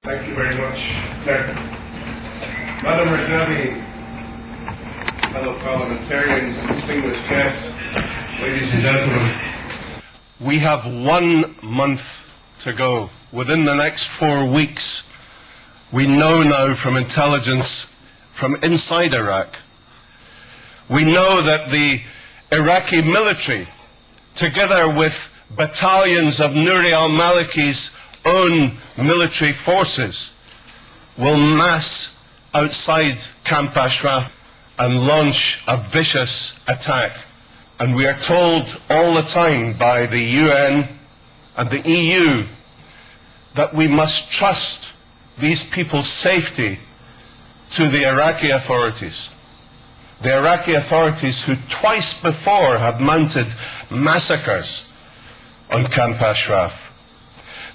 Thank you very much, Claire. Madam Rajavi, fellow parliamentarians, distinguished guests, ladies and gentlemen. We have 1 month to go. Within the next 4 weeks, we know now from intelligence from inside Iraq, we know that the Iraqi military, together with battalions of Nouri al-Maliki's own military forces, will mass outside Camp Ashraf and launch a vicious attack. And we are told all the time by the UN and the EU that we must trust these people's safety to the Iraqi authorities. The Iraqi authorities who twice before have mounted massacres on Camp Ashraf.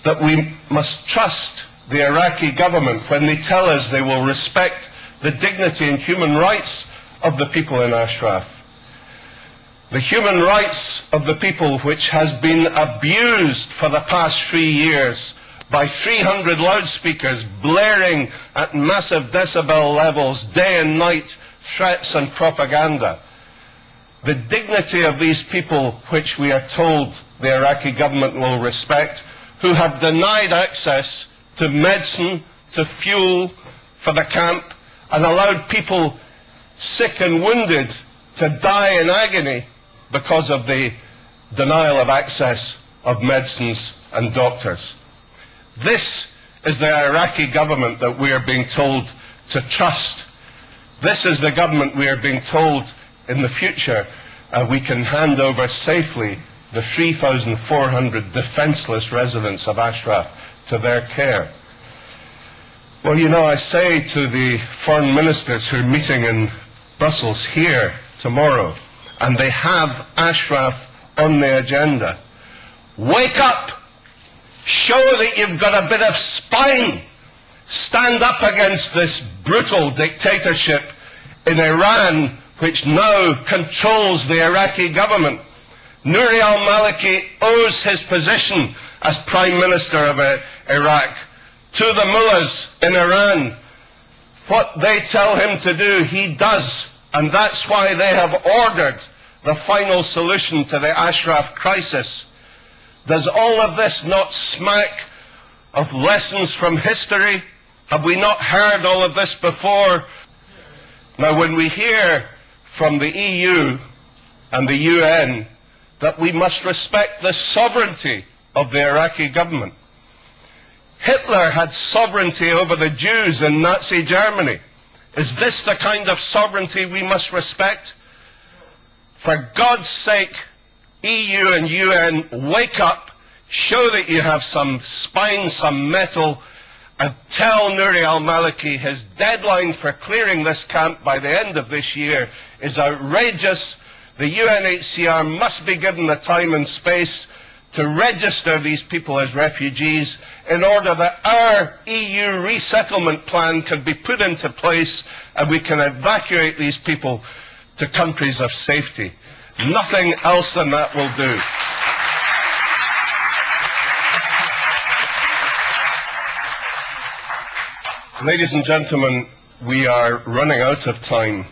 That we must trust the Iraqi government when they tell us they will respect the dignity and human rights of the people in Ashraf. The human rights of the people which has been abused for the past 3 years by 300 loudspeakers blaring at massive decibel levels, day and night, threats and propaganda. The dignity of these people which we are told the Iraqi government will respect, who have denied access to medicine, to fuel for the camp, and allowed people sick and wounded to die in agony because of the denial of access of medicines and doctors. This is the Iraqi government that we are being told to trust. This is the government we are being told in the future we can hand over safely the 3,400 defenseless residents of Ashraf to their care. Well, you know, I say to the foreign ministers who are meeting in Brussels here tomorrow, and they have Ashraf on the agenda, wake up! Show that you've got a bit of spine. Stand up against this brutal dictatorship in Iran, which now controls the Iraqi government. Nouri al-Maliki owes his position as Prime Minister of Iraq to the mullahs in Iran. What they tell him to do, he does. And that's why they have ordered the final solution to the Ashraf crisis. Does all of this not smack of lessons from history? Have we not heard all of this before? Now, when we hear from the EU and the UN that we must respect the sovereignty of the Iraqi government. Hitler had sovereignty over the Jews in Nazi Germany. Is this the kind of sovereignty we must respect? For God's sake, EU and UN, wake up, show that you have some spine, some metal, and tell Nouri al-Maliki his deadline for clearing this camp by the end of this year is outrageous. The UNHCR must be given the time and space to register these people as refugees in order that our EU resettlement plan can be put into place and we can evacuate these people to countries of safety. Nothing else than that will do. Ladies and gentlemen, we are running out of time.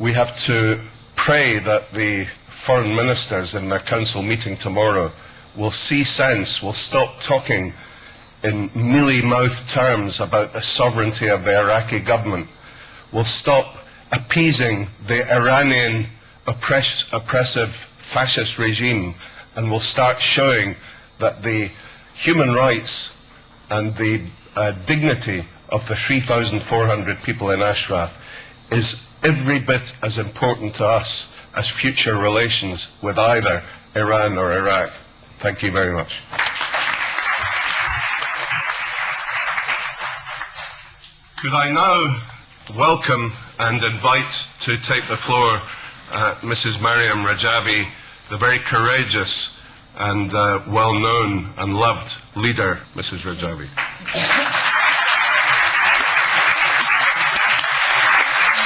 We have to pray that the foreign ministers in their council meeting tomorrow will see sense, will stop talking in mealy-mouthed terms about the sovereignty of the Iraqi government, will stop appeasing the Iranian oppressive fascist regime, and will start showing that the human rights and the dignity of the 3,400 people in Ashraf is every bit as important to us as future relations with either Iran or Iraq. Thank you very much. Could I now welcome and invite to take the floor Mrs. Mariam Rajavi, the very courageous and well-known and loved leader, Mrs. Rajavi.